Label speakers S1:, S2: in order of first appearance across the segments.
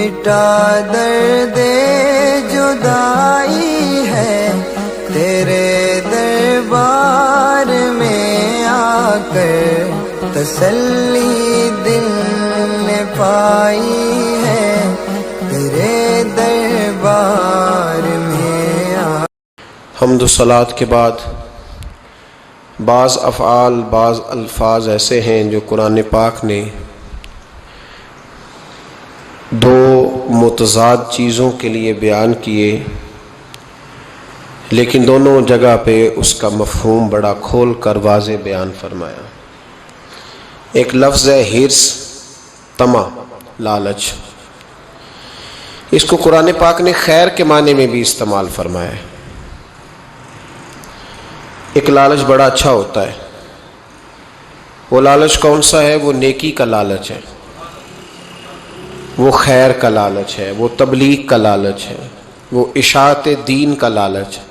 S1: مٹا درد جدائی ہے، تیرے دربار میں آ کر تسلی دل نے پائی ہے، تیرے دربار میں آ۔
S2: حمد و صلات کے بعد بعض افعال، بعض الفاظ ایسے ہیں جو قرآن پاک نے دو متضاد چیزوں کے لیے بیان کیے، لیکن دونوں جگہ پہ اس کا مفہوم بڑا کھول کر واضح بیان فرمایا۔ ایک لفظ ہے ہرس، طمع، لالچ۔ اس کو قرآن پاک نے خیر کے معنی میں بھی استعمال فرمایا ہے۔ ایک لالچ بڑا اچھا ہوتا ہے۔ وہ لالچ کون سا ہے؟ وہ نیکی کا لالچ ہے، وہ خیر کا لالچ ہے، وہ تبلیغ کا لالچ ہے، وہ اشاعت دین کا لالچ ہے۔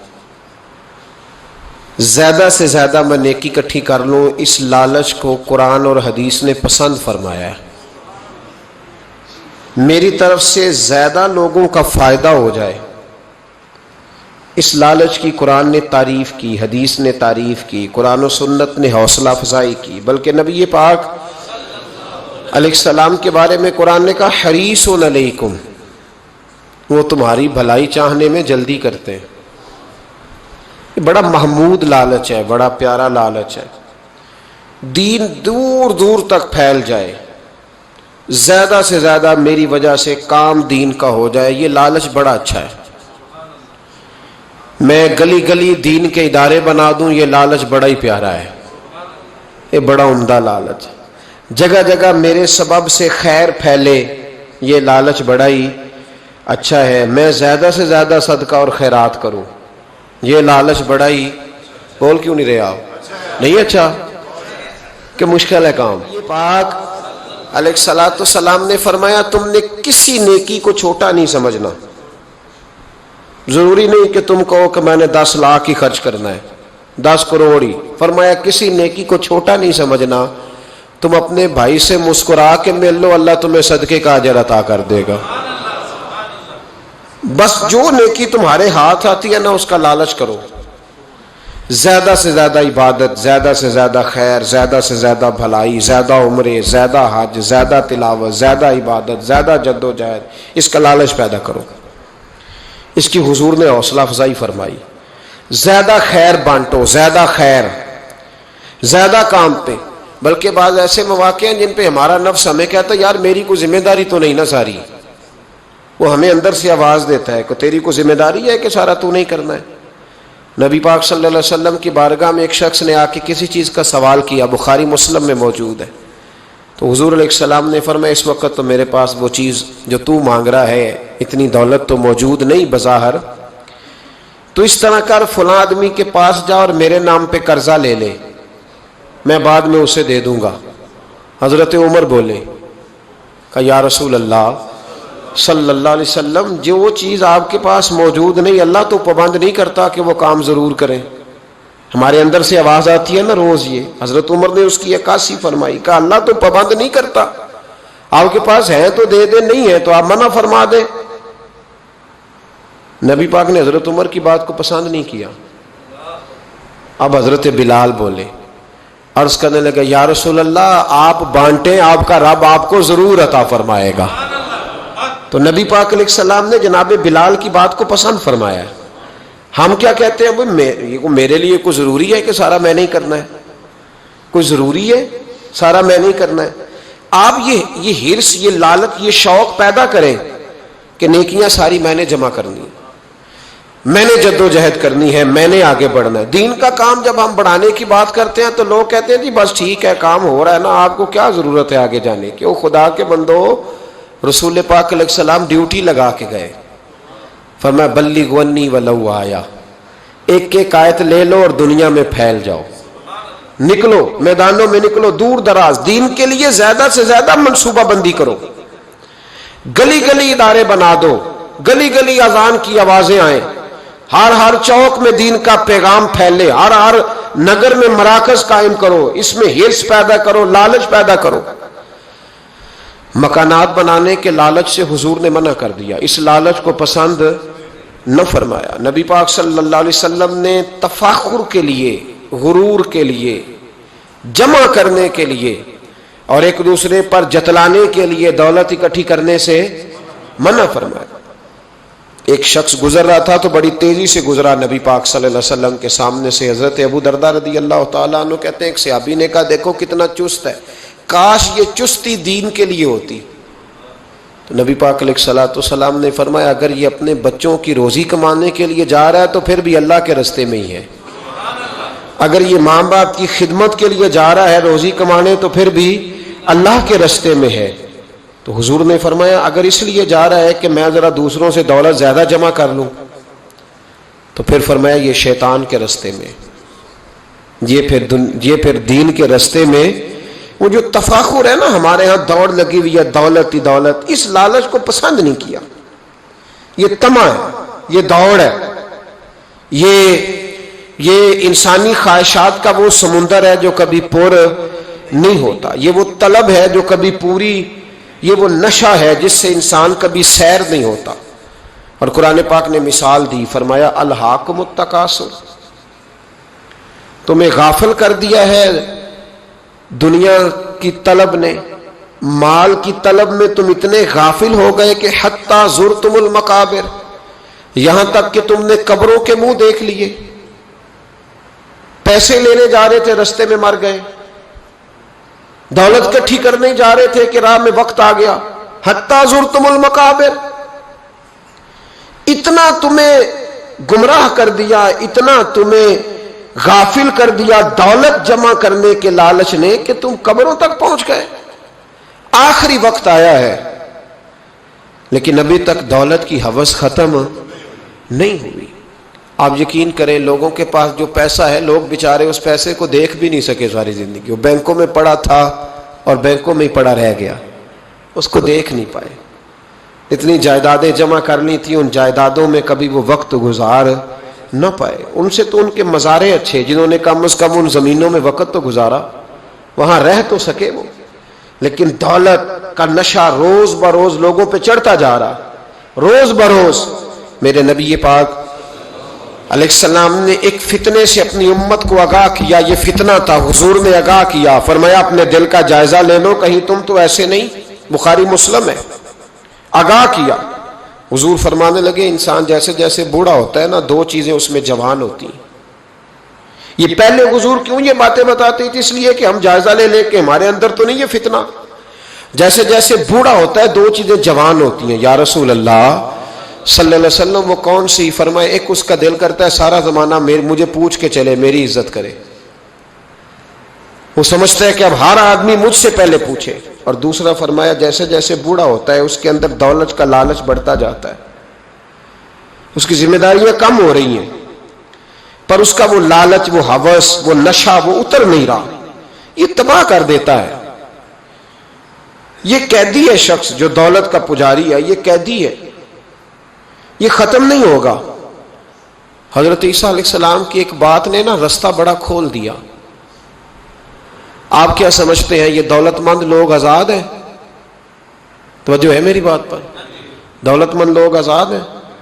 S2: زیادہ سے زیادہ میں نیکی اکٹھی کر لوں، اس لالچ کو قرآن اور حدیث نے پسند فرمایا ہے۔ میری طرف سے زیادہ لوگوں کا فائدہ ہو جائے، اس لالچ کی قرآن نے تعریف کی، حدیث نے تعریف کی، قرآن و سنت نے حوصلہ افزائی کی، بلکہ نبی پاک علیہ السلام کے بارے میں قرآن نے کہا حریص علیکم، وہ تمہاری بھلائی چاہنے میں جلدی کرتے ہیں۔ یہ بڑا محمود لالچ ہے، بڑا پیارا لالچ ہے۔ دین دور دور تک پھیل جائے، زیادہ سے زیادہ میری وجہ سے کام دین کا ہو جائے، یہ لالچ بڑا اچھا ہے۔ میں گلی گلی دین کے ادارے بنا دوں، یہ لالچ بڑا ہی پیارا ہے، یہ بڑا عمدہ لالچ ہے۔ جگہ جگہ میرے سبب سے خیر پھیلے، یہ لالچ بڑا ہی اچھا ہے۔ میں زیادہ سے زیادہ صدقہ اور خیرات کروں، یہ لالچ بڑا ہی، بول کیوں نہیں رہے آپ؟ نہیں اچھا کہ مشکل ہے کام؟ یہ پاک علیہ السلام نے فرمایا تم نے کسی نیکی کو چھوٹا نہیں سمجھنا۔ ضروری نہیں کہ تم کہو کہ میں نے 10 لاکھ ہی خرچ کرنا ہے، 10 کروڑ ہی۔ فرمایا کسی نیکی کو چھوٹا نہیں سمجھنا، تم اپنے بھائی سے مسکرا کے مل لو، اللہ تمہیں صدقے کا اجر عطا کر دے گا۔ بس جو نیکی تمہارے ہاتھ آتی ہے نا، اس کا لالچ کرو۔ زیادہ سے زیادہ عبادت، زیادہ سے زیادہ خیر، زیادہ سے زیادہ بھلائی، زیادہ عمرے، زیادہ حج، زیادہ تلاوت، زیادہ عبادت، زیادہ جد و جہد، اس کا لالچ پیدا کرو۔ اس کی حضور نے حوصلہ افزائی فرمائی۔ زیادہ خیر بانٹو، زیادہ خیر، زیادہ کام پہ۔ بلکہ بعض ایسے مواقع ہیں جن پہ ہمارا نفس ہمیں کہتا ہے یار میری کوئی ذمہ داری تو نہیں نا ساری، وہ ہمیں اندر سے آواز دیتا ہے کہ تیری کوئی ذمہ داری ہے کہ سارا تو نہیں کرنا ہے۔ نبی پاک صلی اللہ علیہ وسلم کی بارگاہ میں ایک شخص نے آ کے کسی چیز کا سوال کیا، بخاری مسلم میں موجود ہے۔ تو حضور علیہ السلام نے فرمایا اس وقت تو میرے پاس وہ چیز جو تو مانگ رہا ہے، اتنی دولت تو موجود نہیں بظاہر، تو اس طرح کر فلاں آدمی کے پاس جا اور میرے نام پہ قرضہ لے لے، میں بعد میں اسے دے دوں گا۔ حضرت عمر بولے کہ یا رسول اللہ صلی اللہ علیہ وسلم، جو وہ چیز آپ کے پاس موجود نہیں، اللہ تو پابند نہیں کرتا کہ وہ کام ضرور کریں۔ ہمارے اندر سے آواز آتی ہے نا روز، یہ حضرت عمر نے اس کی عکاسی فرمائی کہ اللہ تو پابند نہیں کرتا، آپ کے پاس ہے تو دے دے، نہیں ہے تو آپ منع فرما دیں۔ نبی پاک نے حضرت عمر کی بات کو پسند نہیں کیا۔ اب حضرت بلال بولے، عرض کرنے لگا یا رسول اللہ آپ بانٹیں، آپ کا رب آپ کو ضرور عطا فرمائے گا۔ تو نبی پاک علیہ السلام نے جناب بلال کی بات کو پسند فرمایا۔ ہم کیا کہتے ہیں، میرے لیے کوئی ضروری ہے کہ سارا میں نہیں کرنا ہے؟ کوئی ضروری ہے سارا میں نہیں کرنا ہے؟ آپ یہ ہرس، یہ لالچ، یہ شوق پیدا کریں کہ نیکیاں ساری میں نے جمع کرنی، میں نے جد و جہد کرنی ہے، میں نے آگے بڑھنا ہے۔ دین کا کام جب ہم بڑھانے کی بات کرتے ہیں تو لوگ کہتے ہیں جی بس ٹھیک ہے کام ہو رہا ہے نا، آپ کو کیا ضرورت ہے آگے جانے کی؟ وہ خدا کے بندو، رسول پاک علیہ السلام ڈیوٹی لگا کے گئے، فرمایا بلغ عنی ولو آیا، ایک ایک آیت لے لو اور دنیا میں پھیل جاؤ، نکلو میدانوں میں، نکلو دور دراز، دین کے لیے زیادہ سے زیادہ منصوبہ بندی کرو، گلی گلی ادارے بنا دو، گلی گلی اذان کی آوازیں آئیں، ہر چوک میں دین کا پیغام پھیلے، ہر نگر میں مراکز قائم کرو، اس میں ہرس پیدا کرو، لالچ پیدا کرو۔ مکانات بنانے کے لالچ سے حضور نے منع کر دیا، اس لالچ کو پسند نہ فرمایا۔ نبی پاک صلی اللہ علیہ وسلم نے تفاخر کے لیے، غرور کے لیے، جمع کرنے کے لیے اور ایک دوسرے پر جتلانے کے لیے دولت اکٹھی کرنے سے منع فرمایا۔ ایک شخص گزر رہا تھا تو بڑی تیزی سے گزرا نبی پاک صلی اللہ علیہ وسلم کے سامنے سے۔ حضرت ابو درداء رضی اللہ تعالیٰ عنہ کہتے ہیں ایک صحابی نے کہا دیکھو کتنا چست ہے، کاش یہ چستی دین کے لیے ہوتی۔ تو نبی پاک علیہ الصلوۃ والسلام نے فرمایا اگر یہ اپنے بچوں کی روزی کمانے کے لیے جا رہا ہے تو پھر بھی اللہ کے راستے میں ہی ہے، اگر یہ ماں باپ کی خدمت کے لیے جا رہا ہے روزی کمانے تو پھر بھی اللہ کے راستے میں ہے۔ تو حضور نے فرمایا اگر اس لیے جا رہا ہے کہ میں ذرا دوسروں سے دولت زیادہ جمع کر لوں تو پھر فرمایا یہ شیطان کے راستے میں، یہ پھر دین کے راستے میں۔ وہ جو تفاخر ہے نا ہمارے ہاں دوڑ لگی ہوئی ہے دولت ہی دولت، اس لالچ کو پسند نہیں کیا۔ یہ طمع ہے، یہ دوڑ ہے، یہ انسانی خواہشات کا وہ سمندر ہے جو کبھی پر نہیں ہوتا، یہ وہ طلب ہے جو کبھی پوری، یہ وہ نشہ ہے جس سے انسان کبھی سیر نہیں ہوتا۔ اور قرآن پاک نے مثال دی، فرمایا الہاکم التکاثر، تمہیں غافل کر دیا ہے دنیا کی طلب نے، مال کی طلب میں تم اتنے غافل ہو گئے کہ حتی زرتم المقابر، یہاں تک کہ تم نے قبروں کے منہ دیکھ لیے، پیسے لینے جا رہے تھے رستے میں مر گئے، دولت اکٹھی کرنے جا رہے تھے کہ راہ میں وقت آ گیا، حتی زرتم المقابر، اتنا تمہیں گمراہ کر دیا، اتنا تمہیں غافل کر دیا دولت جمع کرنے کے لالچ نے کہ تم قبروں تک پہنچ گئے۔ آخری وقت آیا ہے لیکن ابھی تک دولت کی ہوس ختم نہیں ہوئی۔ آپ یقین کریں لوگوں کے پاس جو پیسہ ہے لوگ بیچارے اس پیسے کو دیکھ بھی نہیں سکے ساری زندگی، وہ بینکوں میں پڑا تھا اور بینکوں میں ہی پڑا رہ گیا، اس کو دیکھ نہیں پائے۔ اتنی جائیدادیں جمع کرنی تھی، ان جائیدادوں میں کبھی وہ وقت گزار نہ پائے۔ ان سے تو ان کے مزارے اچھے جنہوں نے کم از کم ان زمینوں میں وقت تو گزارا، وہاں رہ تو سکے وہ، لیکن دولت کا نشہ روز بروز لوگوں پہ چڑھتا جا رہا، روز بروز۔ میرے نبی پاک علیہ السلام نے ایک فتنے سے اپنی امت کو آگاہ کیا، یہ فتنہ تھا، حضور نے آگاہ کیا، فرمایا اپنے دل کا جائزہ لے لو کہیں تم تو ایسے نہیں، بخاری مسلم ہے، آگاہ کیا۔ حضور فرمانے لگے انسان جیسے جیسے بوڑھا ہوتا ہے نا دو چیزیں اس میں جوان ہوتی ہیں۔ یہ پہلے حضور کیوں یہ باتیں بتاتے تھے؟ اس لیے کہ ہم جائزہ لے لیں کہ ہمارے اندر تو نہیں یہ فتنہ۔ جیسے جیسے بوڑھا ہوتا ہے دو چیزیں جوان ہوتی ہیں۔ یا رسول اللہ صلی اللہ علیہ وسلم وہ کون سی؟ فرمائے ایک اس کا دل کرتا ہے سارا زمانہ مجھے پوچھ کے چلے، میری عزت کرے، وہ سمجھتا ہے کہ اب ہر آدمی مجھ سے پہلے پوچھے۔ اور دوسرا فرمایا جیسے جیسے بوڑھا ہوتا ہے اس کے اندر دولت کا لالچ بڑھتا جاتا ہے، اس کی ذمہ داریاں کم ہو رہی ہیں پر اس کا وہ لالچ، وہ ہوس، وہ نشہ وہ اتر نہیں رہا، یہ تباہ کر دیتا ہے۔ یہ قیدی ہے شخص جو دولت کا پجاری ہے، یہ قیدی ہے، یہ ختم نہیں ہوگا۔ حضرت عیسیٰ علیہ السلام کی ایک بات نے نا رستہ بڑا کھول دیا۔ آپ کیا سمجھتے ہیں یہ دولت مند لوگ آزاد ہیں؟ توجہ ہے میری بات پر؟ دولت مند لوگ آزاد ہیں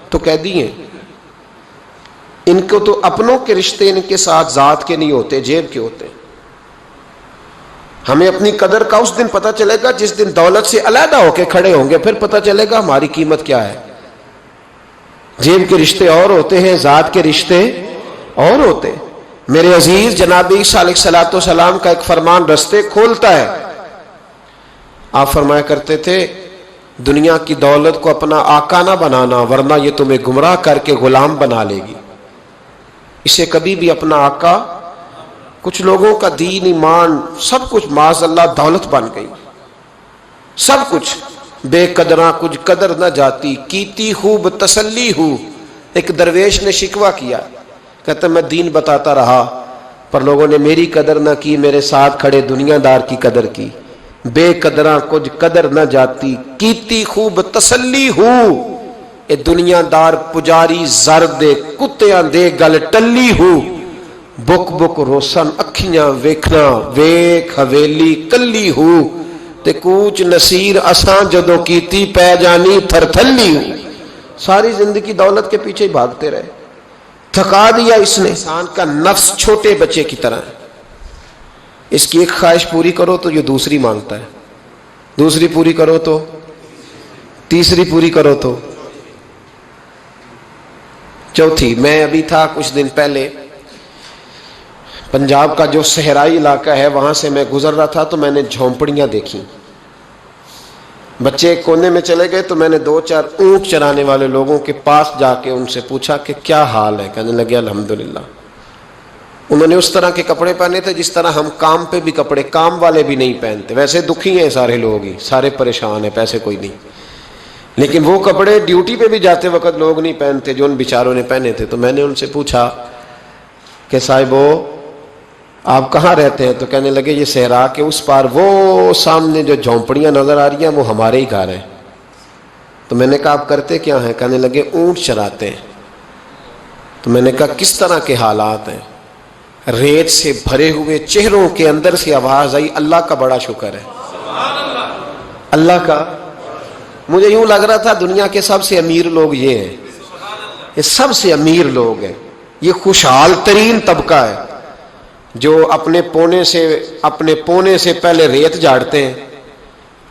S2: تو قیدی ہیں۔ ان کو تو اپنوں کے رشتے ان کے ساتھ ذات کے نہیں ہوتے، جیب کے ہوتے ہیں۔ ہمیں اپنی قدر کا اس دن پتہ چلے گا جس دن دولت سے علیحدہ ہو کے کھڑے ہوں گے، پھر پتہ چلے گا ہماری قیمت کیا ہے۔ جیب کے رشتے اور ہوتے ہیں، ذات کے رشتے اور ہوتے ہیں۔ میرے عزیز جناب عیسیٰ علیہ الصلوۃ والسلام کا ایک فرمان رستے کھولتا ہے۔ آپ فرمایا کرتے تھے دنیا کی دولت کو اپنا آقا نہ بنانا ورنہ یہ تمہیں گمراہ کر کے غلام بنا لے گی۔ اسے کبھی بھی اپنا آقا، کچھ لوگوں کا دین ایمان سب کچھ معاذ اللہ دولت بن گئی، سب کچھ بے قدراں کچھ قدر نہ جاتی، کیتی خوب تسلی ہو۔ ایک درویش نے شکوہ کیا، کہتا میں دین بتاتا رہا پر لوگوں نے میری قدر نہ کی، میرے ساتھ کھڑے دنیا دار کی قدر کی۔ بے قدراں کچھ قدر نہ جاتی، کیتی خوب تسلی ہو۔ اے دنیا دار پجاری زر دے کتیاں دے گل ٹلی ہو۔ بک بک روسن اکھیاں ویکھنا، ویکھ حویلی کلی ہو۔ تے کوچ نصیر اساں جدو کیتی پہ جانی تھرتھلی ہوں. ساری زندگی دولت کے پیچھے ہی بھاگتے رہے. تھکا دیا اس نے. انسان کا نفس چھوٹے بچے کی طرح ہے. اس کی ایک خواہش پوری کرو تو یہ دوسری مانگتا ہے, دوسری پوری کرو تو تیسری پوری کرو تو چوتھی. میں ابھی تھا کچھ دن پہلے پنجاب کا جو صحرائی علاقہ ہے وہاں سے میں گزر رہا تھا تو میں نے جھونپڑیاں دیکھی. بچے ایک کونے میں چلے گئے تو میں نے 2-4 اونٹ چرانے والے لوگوں کے پاس جا کے ان سے پوچھا کہ کیا حال ہے. کہنے لگے الحمدللہ. انہوں نے اس طرح کے کپڑے پہنے تھے جس طرح ہم کام پہ بھی کپڑے کام والے بھی نہیں پہنتے. ویسے دکھی ہیں سارے لوگ ہی, سارے پریشان ہیں, پیسے کوئی نہیں, لیکن وہ کپڑے ڈیوٹی پہ بھی جاتے وقت لوگ نہیں پہنتے جو ان بیچاروں نے پہنے تھے. تو میں نے ان سے پوچھا کہ صاحبو آپ کہاں رہتے ہیں؟ تو کہنے لگے یہ صحرا کے اس پار وہ سامنے جو جھونپڑیاں نظر آ رہی ہیں وہ ہمارے ہی گھر ہیں. تو میں نے کہا آپ کرتے کیا ہیں؟ کہنے لگے اونٹ چراتے ہیں. تو میں نے کہا کس طرح کے حالات ہیں؟ ریت سے بھرے ہوئے چہروں کے اندر سے آواز آئی اللہ کا بڑا شکر ہے, اللہ کا. مجھے یوں لگ رہا تھا دنیا کے سب سے امیر لوگ یہ ہیں, یہ سب سے امیر لوگ ہیں, یہ خوشحال ترین طبقہ ہے جو اپنے پونے سے پہلے ریت جاڑتے ہیں,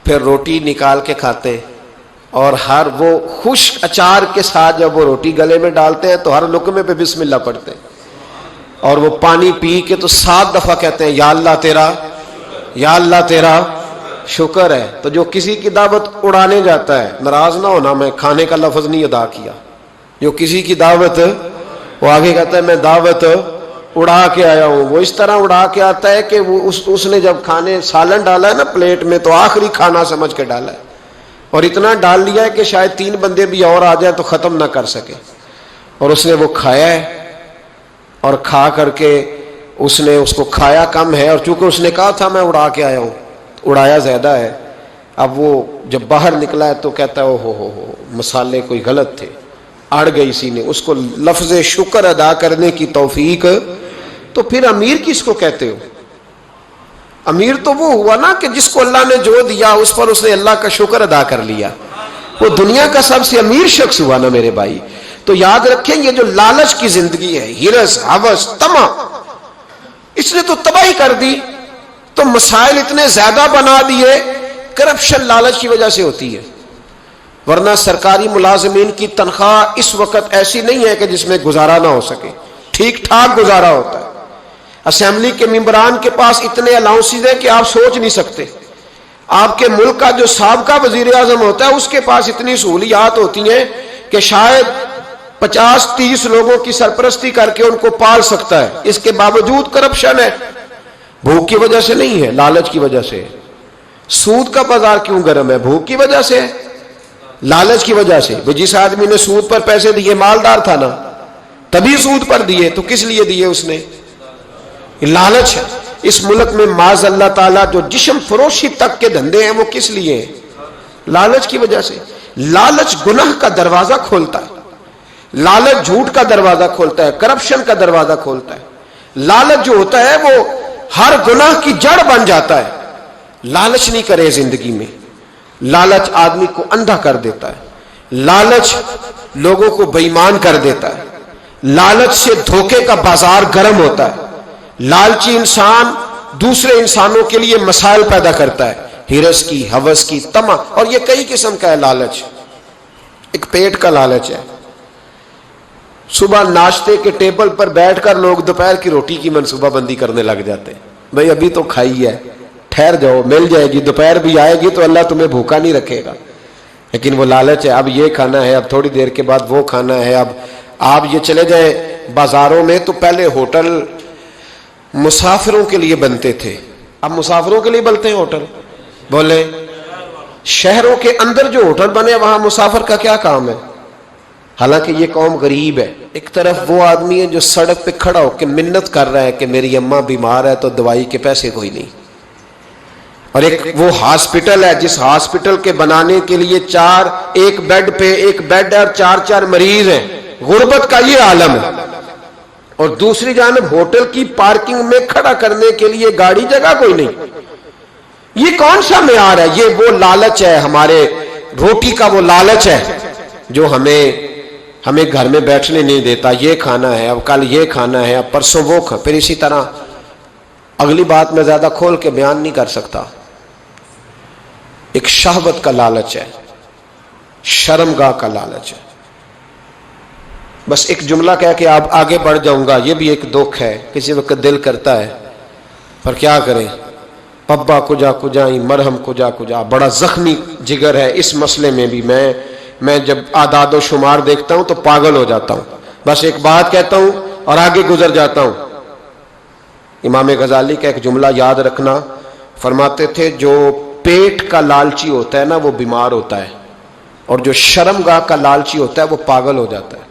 S2: پھر روٹی نکال کے کھاتے ہیں, اور ہر وہ خشک اچار کے ساتھ جب وہ روٹی گلے میں ڈالتے ہیں تو ہر لقمے پہ بسم اللہ پڑھتے ہیں, اور وہ پانی پی کے تو 7 دفعہ کہتے ہیں یا اللہ تیرا, یا اللہ تیرا شکر ہے. تو جو کسی کی دعوت اڑانے جاتا ہے, ناراض نہ ہونا میں کھانے کا لفظ نہیں ادا کیا, جو کسی کی دعوت وہ آگے کہتا ہے میں دعوت اڑا کے آیا ہوں, وہ اس طرح اڑا کے آتا ہے کہ وہ اس نے جب کھانے سالن ڈالا ہے نا پلیٹ میں تو آخری کھانا سمجھ کے ڈالا ہے, اور اتنا ڈال لیا ہے کہ شاید 3 بندے بھی اور آ جائیں تو ختم نہ کر سکے. اور اس نے وہ کھایا ہے, اور کھا کر کے اس نے اس کو کھایا کم ہے, اور چونکہ اس نے کہا تھا میں اڑا کے آیا ہوں, اڑایا زیادہ ہے. اب وہ جب باہر نکلا ہے تو کہتا ہے ہو مسالے کوئی غلط تھے, اڑ گئی سی نے. اس کو لفظ شکر ادا کرنے کی توفیق. تو پھر امیر کس کو کہتے ہو؟ امیر تو وہ ہوا نا کہ جس کو اللہ نے جو دیا اس پر اس نے اللہ کا شکر ادا کر لیا, وہ دنیا کا سب سے امیر شخص ہوا نا میرے بھائی. تو یاد رکھیں یہ جو لالچ کی زندگی ہے, ہرس ہوس طمع, اس نے تو تباہی کر دی. تو مسائل اتنے زیادہ بنا دیے, کرپشن لالچ کی وجہ سے ہوتی ہے. ورنہ سرکاری ملازمین کی تنخواہ اس وقت ایسی نہیں ہے کہ جس میں گزارا نہ ہو سکے, ٹھیک ٹھاک گزارا ہوتا ہے. اسمبلی کے ممبران کے پاس اتنے الاؤنسز ہیں کہ آپ سوچ نہیں سکتے. آپ کے ملک کا جو سابقہ وزیر اعظم ہوتا ہے اس کے پاس اتنی سہولیات ہوتی ہیں کہ شاید 50-30 لوگوں کی سرپرستی کر کے ان کو پال سکتا ہے. اس کے باوجود کرپشن ہے. بھوک کی وجہ سے نہیں ہے, لالچ کی وجہ سے. سود کا بازار کیوں گرم ہے؟ بھوک کی وجہ سے, لالچ کی وجہ سے. وہ جس آدمی نے سود پر پیسے دیے مالدار تھا نا, تبھی سود پر دیے. تو کس لیے دیے اس نے؟ لالچ ہے. اس ملک میں معاذ اللہ تعالیٰ جو جسم فروشی تک کے دھندے ہیں وہ کس لیے ہیں؟ لالچ کی وجہ سے. لالچ گناہ کا دروازہ کھولتا ہے, لالچ جھوٹ کا دروازہ کھولتا ہے, کرپشن کا دروازہ کھولتا ہے. لالچ جو ہوتا ہے وہ ہر گناہ کی جڑ بن جاتا ہے. لالچ نہیں کرے زندگی میں. لالچ آدمی کو اندھا کر دیتا ہے, لالچ لوگوں کو بے ایمان کر دیتا ہے, لالچ سے دھوکے کا بازار گرم ہوتا ہے. لالچی انسان دوسرے انسانوں کے لیے مسائل پیدا کرتا ہے, ہرس کی, ہوس کی, طمع. اور یہ کئی قسم کا ہے لالچ. ایک پیٹ کا لالچ ہے. صبح ناشتے کے ٹیبل پر بیٹھ کر لوگ دوپہر کی روٹی کی منصوبہ بندی کرنے لگ جاتے ہیں. بھئی ابھی تو کھائی ہے, ٹھہر جاؤ, مل جائے گی, دوپہر بھی آئے گی تو اللہ تمہیں بھوکا نہیں رکھے گا. لیکن وہ لالچ ہے, اب یہ کھانا ہے, اب تھوڑی دیر کے بعد وہ کھانا ہے. اب آپ یہ چلے جائیں بازاروں میں تو پہلے ہوٹل مسافروں کے لیے بنتے تھے, اب مسافروں کے لیے بنتے ہیں ہوٹل. بولے شہروں کے اندر جو ہوٹل بنے وہاں مسافر کا کیا کام ہے؟ حالانکہ یہ قوم غریب ہے. ایک طرف وہ آدمی ہے جو سڑک پہ کھڑا ہو کے منت کر رہا ہے کہ میری اماں بیمار ہے تو دوائی کے پیسے کوئی نہیں, اور ایک وہ ہاسپٹل ہے جس ہاسپٹل کے بنانے کے لیے ایک بیڈ پہ ایک بیڈ اور 4 مریض ہیں. غربت کا یہ عالم ہے. اور دوسری جانب ہوٹل کی پارکنگ میں کھڑا کرنے کے لیے گاڑی جگہ کوئی نہیں. یہ کون سا معیار ہے؟ یہ وہ لالچ ہے، ہمارے روٹی کا وہ لالچ ہے جو ہمیں گھر میں بیٹھنے نہیں دیتا. یہ کھانا ہے، اب کل یہ کھانا ہے، اب پرسوں وہ پھر اسی طرح اگلی بات میں زیادہ کھول کے بیان نہیں کر سکتا. ایک شہوت کا لالچ ہے، شرمگاہ کا لالچ ہے. بس ایک جملہ کہہ کے آپ آگے بڑھ جاؤں گا. یہ بھی ایک دکھ ہے، کسی وقت دل کرتا ہے، پر کیا کریں، پبا کجا کجائی مرہم کجا کجا. بڑا زخمی جگر ہے اس مسئلے میں بھی. میں جب اعداد و شمار دیکھتا ہوں تو پاگل ہو جاتا ہوں. بس ایک بات کہتا ہوں اور آگے گزر جاتا ہوں. امام غزالی کا ایک جملہ یاد رکھنا، فرماتے تھے جو پیٹ کا لالچی ہوتا ہے نا وہ بیمار ہوتا ہے، اور جو شرمگاہ کا لالچی ہوتا ہے وہ پاگل ہو جاتا ہے.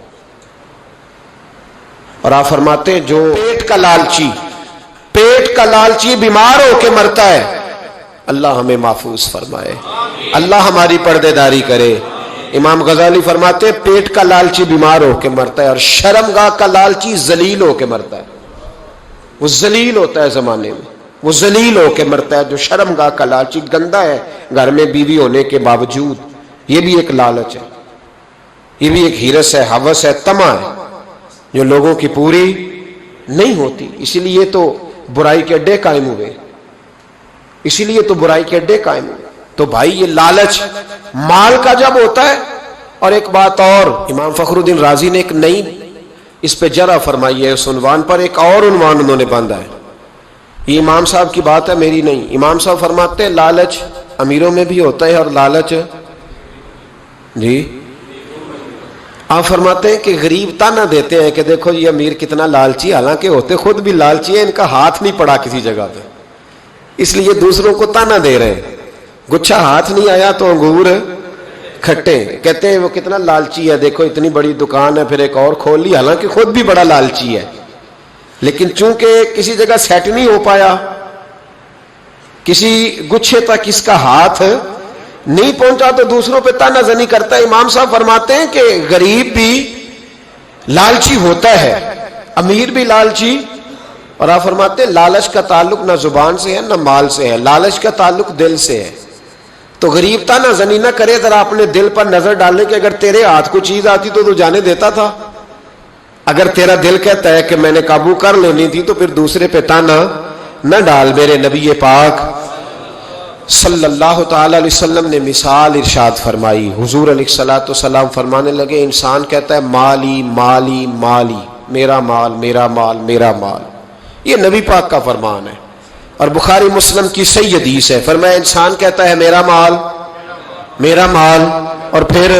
S2: اور آپ فرماتے ہیں جو پیٹ کا لالچی بیمار ہو کے مرتا ہے، اللہ ہمیں محفوظ فرمائے، اللہ ہماری پردے داری کرے. امام غزالی فرماتے ہیں پیٹ کا لالچی بیمار ہو کے مرتا ہے، اور شرمگاہ کا لالچی ذلیل ہو کے مرتا ہے. وہ ذلیل ہوتا ہے زمانے میں، وہ ذلیل ہو کے مرتا ہے. جو شرمگاہ کا لالچی گندا ہے گھر میں بیوی ہونے کے باوجود، یہ بھی ایک لالچ ہے، یہ بھی ایک ہرس ہے، ہوس ہے، طمع ہے جو لوگوں کی پوری نہیں ہوتی. اسی لیے تو برائی کے اڈے قائم ہوئے، اسی لیے تو برائی کے اڈے قائم ہوئے. تو بھائی یہ لالچ مال کا جب ہوتا ہے. اور ایک بات اور، امام فخر الدین رازی نے ایک نئی اس پہ جرح فرمائی ہے، اس عنوان پر ایک اور عنوان انہوں نے باندھا ہے. یہ امام صاحب کی بات ہے، میری نہیں. امام صاحب فرماتے ہیں لالچ امیروں میں بھی ہوتا ہے، اور لالچ جی آپ فرماتے ہیں کہ غریب تانا دیتے ہیں کہ دیکھو یہ امیر کتنا لالچی، حالانکہ ہوتے خود بھی لالچی ہے، ان کا ہاتھ نہیں پڑا کسی جگہ پہ، اس لیے دوسروں کو تانا دے رہے ہیں. گچھا ہاتھ نہیں آیا تو انگور کھٹے. کہتے ہیں وہ کتنا لالچی ہے، دیکھو اتنی بڑی دکان ہے پھر ایک اور کھول لی، حالانکہ خود بھی بڑا لالچی ہے، لیکن چونکہ کسی جگہ سیٹ نہیں ہو پایا، کسی گچھے تک اس کا ہاتھ نہیں پہنچا تو دوسروں پہ تانا زنی کرتا ہے. امام صاحب فرماتے ہیں کہ غریب بھی لالچی ہوتا ہے، امیر بھی لالچی. اور آپ فرماتے ہیں لالچ کا تعلق نہ زبان سے ہے نہ مال سے ہے، لالچ کا تعلق دل سے ہے. تو غریب تانا زنی نہ کرے، ذرا اپنے دل پر نظر ڈالنے کہ اگر تیرے ہاتھ کو چیز آتی تو جانے دیتا تھا. اگر تیرا دل کہتا ہے کہ میں نے قابو کر لینی تھی تو پھر دوسرے پہ تانا نہ ڈال. میرے نبی پاک صلی اللہ تعالی علیہ وسلم نے مثال ارشاد فرمائی. حضور علیہ الصلوۃ والسلام فرمانے لگے انسان کہتا ہے مالی مالی مالی، میرا مال میرا مال میرا مال. یہ نبی پاک کا فرمان ہے اور بخاری مسلم کی صحیح حدیث ہے. فرمایا انسان کہتا ہے میرا مال میرا مال، اور پھر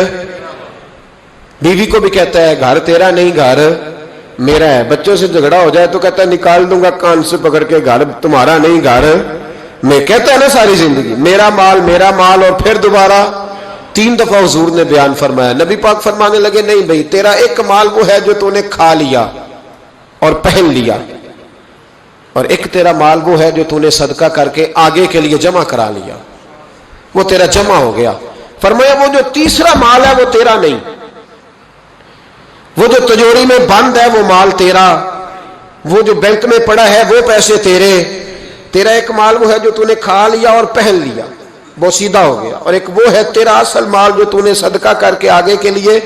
S2: بیوی کو بھی کہتا ہے گھر تیرا نہیں گھر میرا ہے. بچوں سے جھگڑا ہو جائے تو کہتا ہے نکال دوں گا کان سے پکڑ کے، گھر تمہارا نہیں گھر میں. کہتا ہے نا ساری زندگی میرا مال، اور پھر دوبارہ 3 دفعہ حضور نے بیان فرمایا. نبی پاک فرمانے لگے نہیں بھائی، تیرا ایک مال وہ ہے جو تو نے کھا لیا اور پہن لیا، اور ایک تیرا مال وہ ہے جو تو نے صدقہ کر کے آگے کے لیے جمع کرا لیا، وہ تیرا جمع ہو گیا. فرمایا وہ جو تیسرا مال ہے وہ تیرا نہیں، وہ جو تجوری میں بند ہے وہ مال تیرا، وہ جو بینک میں پڑا ہے وہ پیسے تیرے. تیرا ایک مال وہ ہے جو تو نے کھا لیا اور پہن لیا، وہ سیدھا ہو گیا، اور ایک وہ ہے تیرا اصل مال جو تو نے صدقہ کر کے آگے کے لیے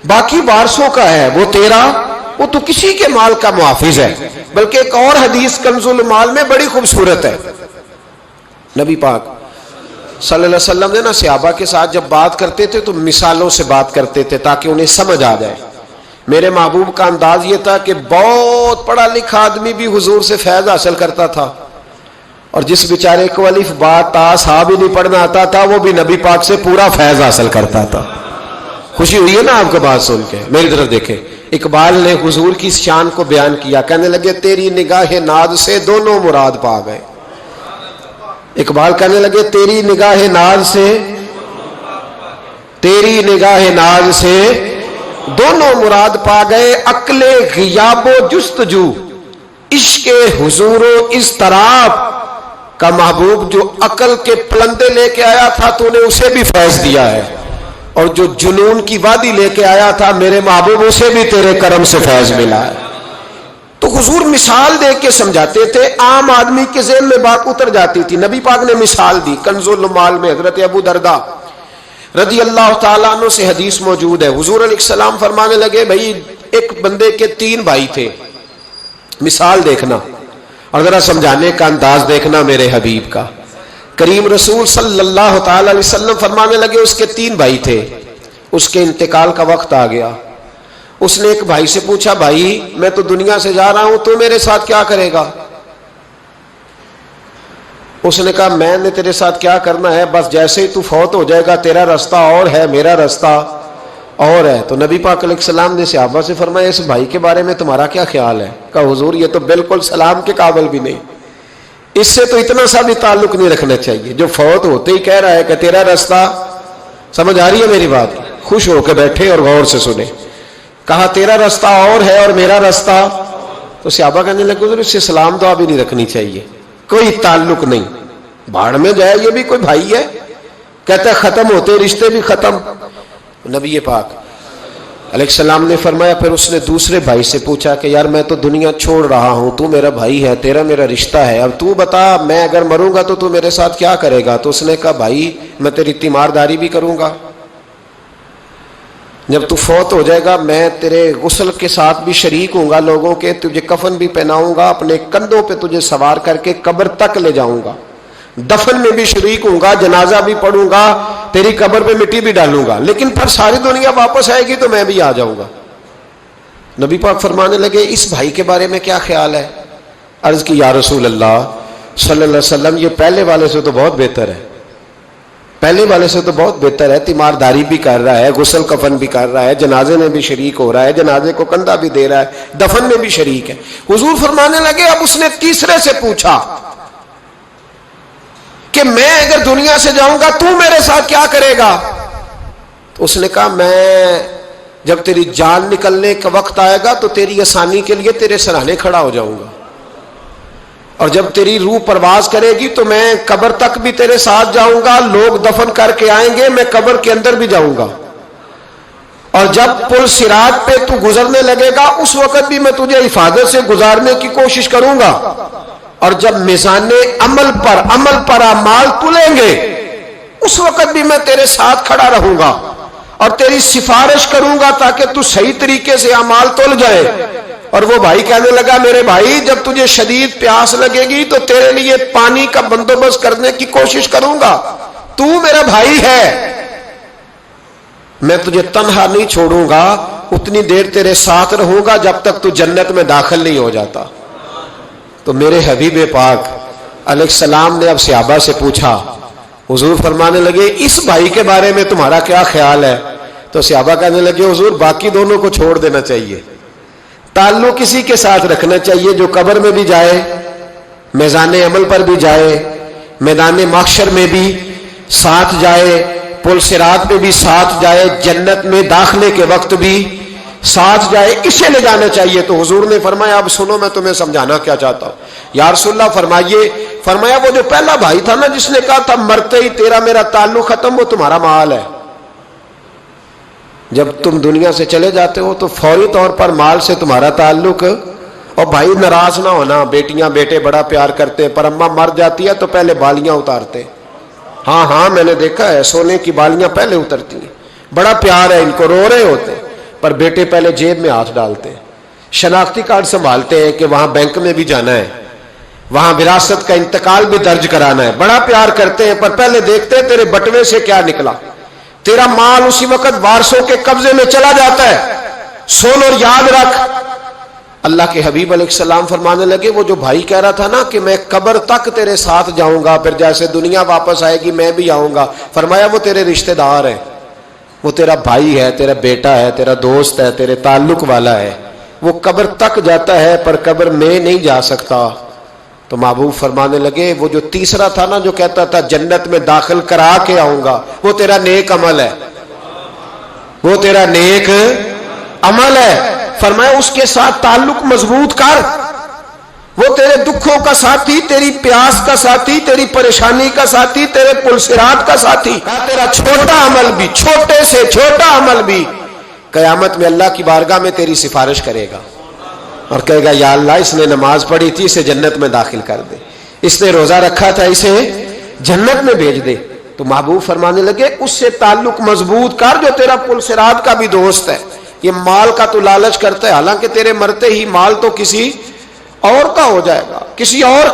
S2: باقی وارثوں کا ہے، وہ تیرا، وہ تو کسی کے مال کا محافظ ہے. بلکہ ایک اور حدیث کنز المال میں بڑی خوبصورت ہے. نبی پاک صلی اللہ علیہ وسلم نے نا صحابہ کے ساتھ جب بات کرتے تھے تو مثالوں سے بات کرتے تھے تاکہ انہیں سمجھ آ جائے. میرے محبوب کا انداز یہ تھا کہ بہت پڑھا لکھا آدمی بھی حضور سے فیض حاصل کرتا تھا، اور جس بیچارے کو الف با تا سا بھی نہیں پڑھنا آتا تھا وہ بھی نبی پاک سے پورا فیض حاصل کرتا تھا. خوشی ہوئی ہے نا آپ کو بات سن کے؟ میری طرف دیکھیں. اقبال نے حضور کی شان کو بیان کیا، کہنے لگے تیری نگاہ ناز سے دونوں مراد پا گئے. اقبال کہنے لگے تیری نگاہ ناز سے، تیری نگاہ ناز سے دونوں مراد پا گئے. عقل غیاب و جستجو، عشق حضور و اضطراب کا محبوب جو عقل کے پلندے لے کے آیا تھا تو نے اسے بھی فیض دیا ہے، اور جو جنون کی وادی لے کے آیا تھا میرے محبوب اسے بھی تیرے کرم سے فیض ملا ہے. تو تو حضور مثال دے کے سمجھاتے تھے، عام آدمی کے ذہن میں بات اتر جاتی تھی، نبی پاک نے مثال دی۔ کنز المال میں حضرت ابو درداء رضی اللہ تعالیٰ عنہ سے حدیث موجود ہے، حضور علیہ السلام فرمانے لگے بھائی ایک بندے کے 3 بھائی تھے، مثال دیکھنا اور ذرا سمجھانے کا انداز دیکھنا میرے حبیب کا۔ کریم رسول صلی اللہ تعالی علیہ وسلم فرمانے لگے اس کے 3 بھائی تھے، اس کے انتقال کا وقت آ گیا۔ اس نے ایک بھائی سے پوچھا، بھائی میں تو دنیا سے جا رہا ہوں، تو میرے ساتھ کیا کرے گا؟ اس نے کہا میں نے تیرے ساتھ کیا کرنا ہے، بس جیسے ہی تو فوت ہو جائے گا تیرا رستہ اور ہے، میرا رستہ اور ہے۔ تو نبی پاک علیہ السلام نے صحابہ سے فرمایا اس بھائی کے بارے میں تمہارا کیا خیال ہے؟ کہا حضور یہ تو بالکل سلام کے قابل بھی نہیں، اس سے تو اتنا سا بھی تعلق نہیں رکھنا چاہیے، جو فوت ہوتے ہی کہہ رہا ہے کہ تیرا رستہ، سمجھ آ رہی ہے میری بات؟ خوش ہو کے بیٹھے اور غور سے سنے۔ کہا تیرا رستہ اور ہے اور میرا رستہ، تو صحابہ کہنے لگے حضور اس سے سلام دعا بھی نہیں رکھنی چاہیے، کوئی تعلق نہیں، بھاڑ میں جائے، یہ بھی کوئی بھائی ہے؟ کہتا ہے ختم ہوتے رشتے بھی ختم۔ نبی پاک علیہ السلام نے فرمایا، پھر اس نے دوسرے بھائی سے پوچھا کہ یار میں تو دنیا چھوڑ رہا ہوں، تو میرا بھائی ہے، تیرا میرا رشتہ ہے، اب تو بتا میں اگر مروں گا تو میرے ساتھ کیا کرے گا؟ تو اس نے کہا بھائی میں تیری تیمارداری بھی کروں گا، جب تو فوت ہو جائے گا میں تیرے غسل کے ساتھ بھی شریک ہوں گا، لوگوں کے تجھے کفن بھی پہناؤں گا، اپنے کندھوں پہ تجھے سوار کر کے قبر تک لے جاؤں گا، دفن میں بھی شریک ہوں گا، جنازہ بھی پڑھوں گا، تیری قبر پہ مٹی بھی ڈالوں گا، لیکن پھر ساری دنیا واپس آئے گی تو میں بھی آ جاؤں گا۔ نبی پاک فرمانے لگے اس بھائی کے بارے میں کیا خیال ہے؟ عرض کی یا رسول اللہ صلی اللہ علیہ وسلم یہ پہلے والے سے تو بہت بہتر ہے، پہلے والے سے تو بہت بہتر ہے، تیمارداری بھی کر رہا ہے، غسل کفن بھی کر رہا ہے، جنازے میں بھی شریک ہو رہا ہے، جنازے کو کندھا بھی دے رہا ہے، دفن میں بھی شریک ہے۔ حضور فرمانے لگے اب اس نے تیسرے سے پوچھا کہ میں اگر دنیا سے جاؤں گا تو میرے ساتھ کیا کرے گا؟ تو اس نے کہا میں جب تیری جان نکلنے کا وقت آئے گا تو تیری آسانی کے لیے تیرے سراہنے کھڑا ہو جاؤں گا، اور جب تیری روح پرواز کرے گی تو میں قبر تک بھی تیرے ساتھ جاؤں گا، لوگ دفن کر کے آئیں گے، میں قبر کے اندر بھی جاؤں گا، اور جب پل صراط پہ تو گزرنے لگے گا اس وقت بھی میں تجھے حفاظت سے گزارنے کی کوشش کروں گا، اور جب میزان عمل پر اعمال تلیں گے اس وقت بھی میں تیرے ساتھ کھڑا رہوں گا اور تیری سفارش کروں گا تاکہ تو صحیح طریقے سے اعمال تل جائے۔ اور وہ بھائی کہنے لگا میرے بھائی جب تجھے شدید پیاس لگے گی تو تیرے لیے پانی کا بندوبست کرنے کی کوشش کروں گا، تو میرا بھائی ہے، میں تجھے تنہا نہیں چھوڑوں گا، اتنی دیر تیرے ساتھ رہوں گا جب تک تو جنت میں داخل نہیں ہو جاتا۔ تو میرے حبیب پاک علیہ السلام نے اب صحابہ سے پوچھا، حضور فرمانے لگے اس بھائی کے بارے میں تمہارا کیا خیال ہے؟ تو صحابہ کہنے لگے حضور باقی دونوں کو چھوڑ دینا چاہیے، تعلق کسی کے ساتھ رکھنا چاہیے جو قبر میں بھی جائے، میزان عمل پر بھی جائے، میدان محشر میں بھی ساتھ جائے، پل صراط پہ بھی ساتھ جائے، جنت میں داخلے کے وقت بھی ساتھ جائے، اسے لے جانا چاہیے۔ تو حضور نے فرمایا اب سنو میں تمہیں سمجھانا کیا چاہتا ہوں۔ یا رسول اللہ فرمائیے، فرمایا وہ جو پہلا بھائی تھا نا جس نے کہا تھا مرتے ہی تیرا میرا تعلق ختم، وہ تمہارا مال ہے، جب تم دنیا سے چلے جاتے ہو تو فوری طور پر مال سے تمہارا تعلق۔ اور بھائی ناراض نہ ہونا، بیٹیاں بیٹے بڑا پیار کرتے ہیں، پر اماں مر جاتی ہے تو پہلے بالیاں اتارتے ہیں، ہاں میں نے دیکھا ہے، سونے کی بالیاں پہلے اترتی ہیں، بڑا پیار ہے ان کو، رو رہے ہوتے ہیں، پر بیٹے پہلے جیب میں ہاتھ ڈالتے ہیں، شناختی کارڈ سنبھالتے ہیں کہ وہاں بینک میں بھی جانا ہے، وہاں وراثت کا انتقال بھی درج کرانا ہے، بڑا پیار کرتے ہیں، پر پہلے دیکھتے ہیں تیرے بٹوے سے کیا نکلا۔ تیرا مال اسی وقت وارثوں کے قبضے میں چلا جاتا ہے، سن اور یاد رکھ۔ اللہ کے حبیب علیہ السلام فرمانے لگے وہ جو بھائی کہہ رہا تھا نا کہ میں قبر تک تیرے ساتھ جاؤں گا، پھر جیسے دنیا واپس آئے گی میں بھی آؤں گا، فرمایا وہ تیرے رشتہ دار ہے، وہ تیرا بھائی ہے، تیرا بیٹا ہے، تیرا دوست ہے، تیرے تعلق والا ہے، وہ قبر تک جاتا ہے پر قبر میں نہیں جا سکتا۔ تو محبوب فرمانے لگے وہ جو تیسرا تھا نا جو کہتا تھا جنت میں داخل کرا کے آؤں گا، وہ تیرا نیک عمل ہے، وہ تیرا نیک عمل ہے، فرمایا اس کے ساتھ تعلق مضبوط کر، وہ تیرے دکھوں کا ساتھی، تیری پیاس کا ساتھی، تیری پریشانی کا ساتھی، تیرے پل صراط کا ساتھی، تیرا چھوٹا عمل بھی، چھوٹے سے چھوٹا عمل بھی قیامت میں اللہ کی بارگاہ میں تیری سفارش کرے گا۔ اور کہے گا یا اللہ اس نے نماز پڑھی تھی اسے جنت میں داخل کر دے, اس نے روزہ رکھا تھا اسے جنت میں بھیج دے. تو محبوب فرمانے لگے اس سے تعلق مضبوط کر جو تیرا پل صراط کا بھی دوست ہے. یہ مال کا تو لالچ کرتا ہے, حالانکہ تیرے مرتے ہی مال تو کسی اور کا ہو جائے گا, کسی اور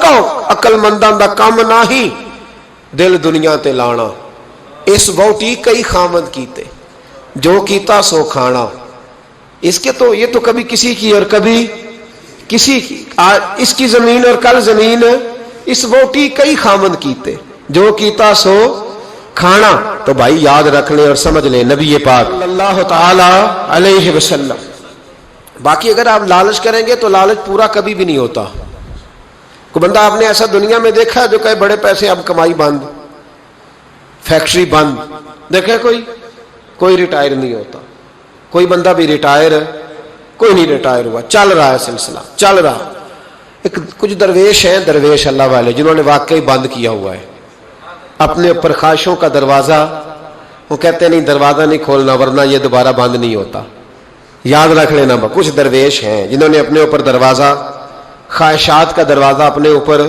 S2: کا ہو. عقل منداں دا کام نہیں دل دنیا تے لانا, اس بوٹی کئی خامد کیتے جو کیتا سو کھانا. اس کے تو یہ تو کبھی کسی کی اور کبھی کسی کی, اس کی زمین اور کل زمین, اس بوٹی کئی خامد کیتے جو کیتا سو کھانا. تو بھائی یاد رکھ لیں اور سمجھ لیں نبی پاک صلی اللہ تعالی علیہ وسلم. باقی اگر آپ لالچ کریں گے تو لالچ پورا کبھی بھی نہیں ہوتا. کوئی بندہ آپ نے ایسا دنیا میں دیکھا جو کہے بڑے پیسے اب کمائی بند, فیکٹری بند, دیکھے کوئی ریٹائر نہیں ہوتا. کوئی بندہ بھی ریٹائر, کوئی نہیں ریٹائر ہوا, چل رہا ہے سلسلہ چل رہا. کچھ درویش ہیں, درویش اللہ والے, جنہوں نے واقعی بند کیا ہوا ہے اپنے اوپر خواہشوں کا دروازہ. وہ کہتے نہیں دروازہ نہیں کھولنا ورنہ یہ دوبارہ بند نہیں ہوتا. یاد رکھ لینا, کچھ درویش ہیں جنہوں نے اپنے اوپر دروازہ, خواہشات کا دروازہ اپنے اوپر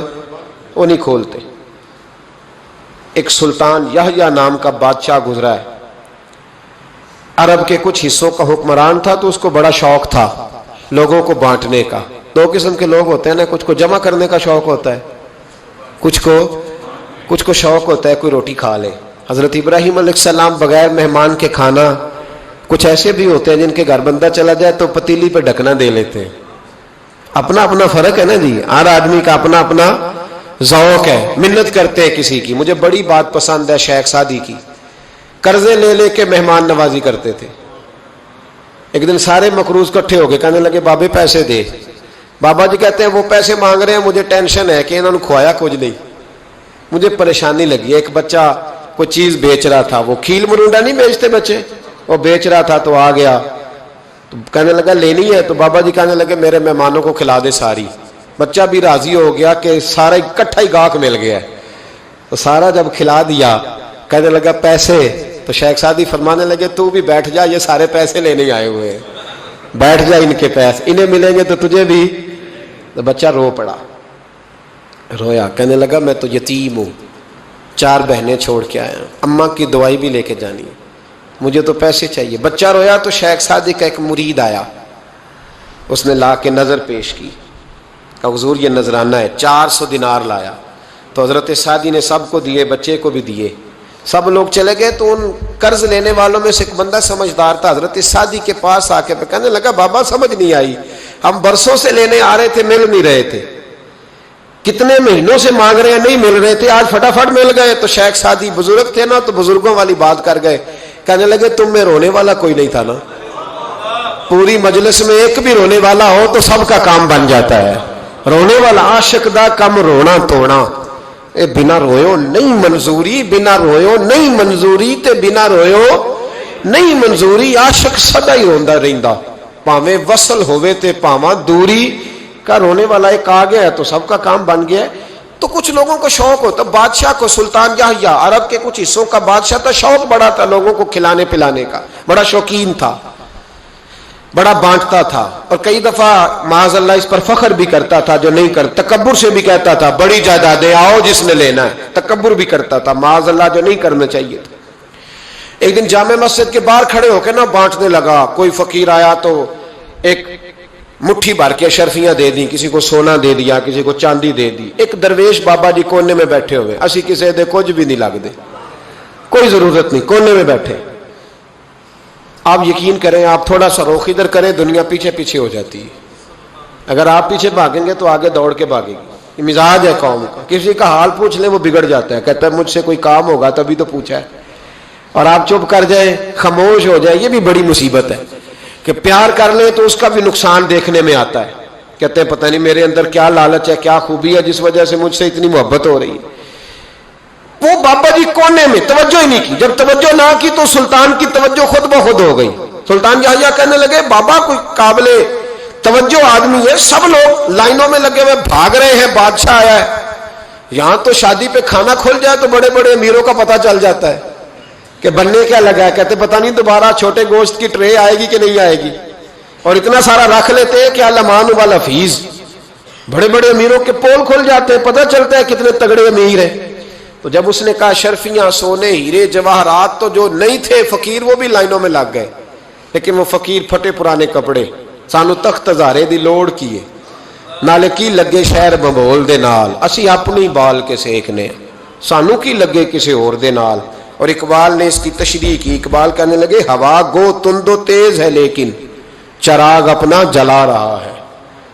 S2: وہ نہیں کھولتے. ایک سلطان یحییٰ نام کا بادشاہ گزرا ہے, عرب کے کچھ حصوں کا حکمران تھا. تو اس کو بڑا شوق تھا لوگوں کو بانٹنے کا. دو قسم کے لوگ ہوتے ہیں نا, کچھ کو جمع کرنے کا شوق ہوتا ہے, کچھ کو شوق ہوتا ہے کوئی روٹی کھا لے. حضرت ابراہیم علیہ السلام بغیر مہمان کے کھانا, کچھ ایسے بھی ہوتے ہیں جن کے گھر بندہ چلا جائے تو پتیلی پہ ڈھکنا دے لیتے ہیں. اپنا اپنا فرق ہے نا جی, ہر آدمی کا اپنا اپنا ذوق ہے. منت کرتے ہیں کسی کی. مجھے بڑی بات پسند ہے شیخ سعدی کی, قرضے لے لے کے مہمان نوازی کرتے تھے. ایک دن سارے مقروض اکٹھے ہو گئے, کہنے لگے بابے پیسے دے. بابا جی کہتے ہیں وہ پیسے مانگ رہے ہیں, مجھے ٹینشن ہے کہ انہوں نے کھوایا کچھ نہیں, مجھے پریشانی لگی. ایک بچہ کوئی چیز بیچ رہا تھا, وہ کھیل مرونڈا نہیں بیچتے بچے, وہ بیچ رہا تھا. تو آ گیا تو کہنے لگا لینی ہے. تو بابا جی کہنے لگے میرے مہمانوں کو کھلا دے ساری. بچہ بھی راضی ہو گیا کہ سارا اکٹھا ہی گاہک مل گیا. تو سارا جب کھلا دیا کہنے لگا پیسے. تو شیخ سعدی فرمانے لگے تو بھی بیٹھ جا, یہ سارے پیسے لینے آئے ہوئے ہیں, بیٹھ جا, ان کے پیسے انہیں ملیں گے تو تجھے بھی. تو بچہ رو پڑا, رویا, کہنے لگا میں تو یتیم ہوں, 4 بہنیں چھوڑ کے آیا, اماں کی دوائی بھی لے کے جانی ہے, مجھے تو پیسے چاہیے. بچہ رویا تو شیخ سعدی کا ایک مرید آیا, اس نے لا کے نظر پیش کی, کہ حضور یہ نذرانہ ہے. 400 دینار لایا. تو حضرت سعدی نے سب کو دیے, بچے کو بھی دیے. سب لوگ چلے گئے. تو ان قرض لینے والوں میں سے ایک بندہ سمجھدار تھا, حضرت سعدی کے پاس آ کے کہنے لگا بابا سمجھ نہیں آئی, ہم برسوں سے لینے آ رہے تھے مل نہیں رہے تھے, کتنے مہینوں سے مانگ رہے ہیں نہیں مل رہے تھے, آج فٹافٹ مل گئے. تو شیخ سعدی بزرگ تھے نا, تو بزرگوں والی بات کر گئے. کہنے لگے تم میں رونے والا کوئی نہیں تھا نا, پوری مجلس میں ایک بھی رونے والا ہو تو سب کا کام بن جاتا ہے. رونے والا عاشق دا کم رونا توڑا, اے بنا رویو نہیں منظوری, بنا رویو نہیں منظوری, تے بنا رویو نہیں منظوری. عاشق سدا ہی روندا رہندا, پاویں وصل ہوئے تے پاواں دوری. کا رونے والا ایک آ گیا ہے تو سب کا کام بن گیا ہے. تو کچھ لوگوں کو شوق ہوتا, بادشاہ کو, سلطان یحییٰ عرب کے کچھ حصوں کا بادشاہ تھا, شوق بڑا تھا لوگوں کو کھلانے پلانے کا, بڑا شوقین تھا, بڑا بانٹتا تھا. اور کئی دفعہ معاذ اللہ اس پر فخر بھی کرتا تھا جو نہیں کرتا, تکبر سے بھی کہتا تھا بڑی جائیدادیں آؤ جس نے لینا ہے, تکبر بھی کرتا تھا معاذ اللہ جو نہیں کرنا چاہیے تھا. ایک دن جامع مسجد کے باہر کھڑے ہو کے نا بانٹنے لگا. کوئی فقیر آیا تو ایک مٹھی بھر کے شرفیاں دے دی, کسی کو سونا دے دیا, کسی کو چاندی دے دی. ایک درویش بابا جی کونے میں بیٹھے ہوئے, اسی کسی دے کچھ بھی نہیں لگ دے, کوئی ضرورت نہیں, کونے میں بیٹھے. آپ یقین کریں, آپ تھوڑا سا رخ ادھر کریں, دنیا پیچھے پیچھے ہو جاتی ہے. اگر آپ پیچھے بھاگیں گے تو آگے دوڑ کے بھاگے گی. یہ مزاج ہے قوم کا, کسی کا حال پوچھ لیں وہ بگڑ جاتا ہے, کہتا ہے مجھ سے کوئی کام ہوگا تبھی تو پوچھا ہے. اور آپ چپ کر جائیں, خاموش ہو جائیں, یہ بھی بڑی مصیبت ہے. کہ پیار کر لیں تو اس کا بھی نقصان دیکھنے میں آتا ہے. کہتے ہیں پتہ نہیں میرے اندر کیا لالچ ہے, کیا خوبی ہے جس وجہ سے مجھ سے اتنی محبت ہو رہی ہے. وہ بابا جی کونے میں توجہ ہی نہیں کی. جب توجہ نہ کی تو سلطان کی توجہ خود بخود ہو گئی. سلطان یحییٰ کہنے لگے بابا کوئی قابل توجہ آدمی ہے, سب لوگ لائنوں میں لگے ہوئے بھاگ رہے ہیں, بادشاہ آیا ہے. یہاں تو شادی پہ کھانا کھل جائے تو بڑے بڑے امیروں کا پتہ چل جاتا ہے کہ بننے کیا لگا ہے. کہتے پتہ نہیں دوبارہ چھوٹے گوشت کی ٹرے آئے گی کہ نہیں آئے گی. اور اتنا سارا رکھ لیتے ہیں کہ علمان والا فیس، بڑے بڑے امیروں کے پول کھل جاتے ہیں، پتہ چلتا ہے کتنے تگڑے امیر ہیں۔ تو جب اس نے کہا اشرفیاں، سونے، ہیرے، جواہرات، تو جو نہیں تھے فقیر وہ بھی لائنوں میں لگ گئے، لیکن وہ فقیر پھٹے پرانے کپڑے، سانو تخت ہزارے دی لوڑ کیے، نالے کی لگے شہر بمبول دے نال، اسی اپنی بال کے سیکنے، سانو کی لگے کسی اور دے نال۔ اور اقبال نے اس کی تشریح کی، اقبال کہنے لگے ہوا گو تند و تیز ہے لیکن چراغ اپنا جلا رہا ہے۔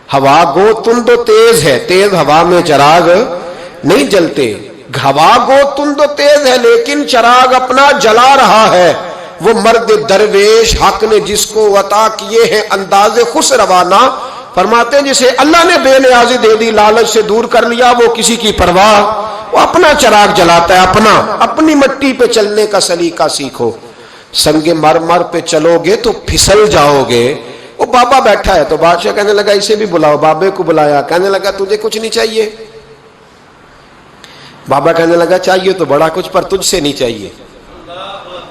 S2: ہوا گو تند و تیز ہے، تیز ہوا میں چراغ نہیں جلتے، ہوا گو تند و تیز ہے لیکن چراغ اپنا جلا رہا ہے۔ وہ مرد درویش حق نے جس کو عطا کیے ہیں انداز خسروانہ، فرماتے ہیں جسے اللہ نے بے نیازی دے دی، لالچ سے دور کر لیا، وہ کسی کی پرواہ، وہ اپنا چراغ جلاتا ہے، اپنی مٹی پہ چلنے کا سلیقہ سیکھو، سنگ مرمر پہ چلو گے تو پھسل جاؤ گے۔ وہ بابا بیٹھا ہے تو بادشاہ کہنے لگا اسے بھی بلاؤ، بابے کو بلایا، کہنے لگا تجھے کچھ نہیں چاہیے؟ بابا کہنے لگا چاہیے تو بڑا کچھ، پر تجھ سے نہیں چاہیے۔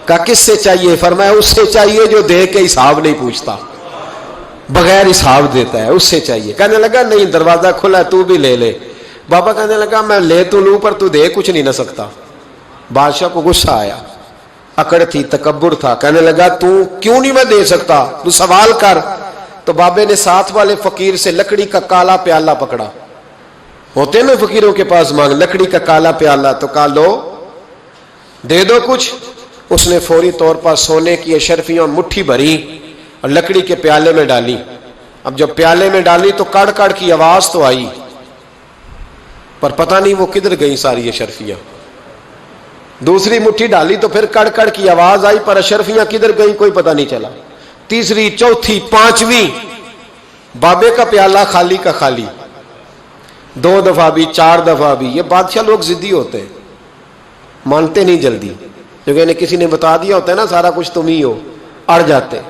S2: کہا کس سے چاہیے؟ فرمایا اس سے چاہیے جو دے کے حساب نہیں پوچھتا، بغیر حساب دیتا ہے، اس سے چاہیے۔ کہنے لگا نہیں، دروازہ کھلا ہے، تو بھی لے لے۔ بابا کہنے لگا میں لے تو لوں پر تو دے کچھ نہیں نہ سکتا۔ بادشاہ کو غصہ آیا، اکڑ تھی، تکبر تھا، کہنے لگا تو کیوں نہیں میں دے سکتا، تو سوال کر۔ تو بابے نے ساتھ والے فقیر سے لکڑی کا کالا پیالہ پکڑا، ہوتے نا فقیروں کے پاس مانگ، لکڑی کا کالا پیالہ، تو کہا لو دے دو کچھ۔ اس نے فوری طور پر سونے کی اشرفیاں مٹھی بھری اور لکڑی کے پیالے میں ڈالی۔ اب جب پیالے میں ڈالی تو کڑ کڑ کی آواز تو آئی، پر پتہ نہیں وہ کدھر گئی ساری اشرفیاں۔ دوسری مٹھی ڈالی تو پھر کڑ کڑ کی آواز آئی، پر اشرفیاں کدھر گئی کوئی پتہ نہیں چلا۔ تیسری، چوتھی، پانچویں، بابے کا پیالہ خالی کا خالی، 2 دفعہ بھی، 4 دفعہ بھی۔ یہ بادشاہ لوگ ضدی ہوتے ہیں، مانتے نہیں جلدی، کیونکہ انہیں کسی نے بتا دیا ہوتا ہے نا سارا کچھ تم ہی ہو، اڑ جاتے۔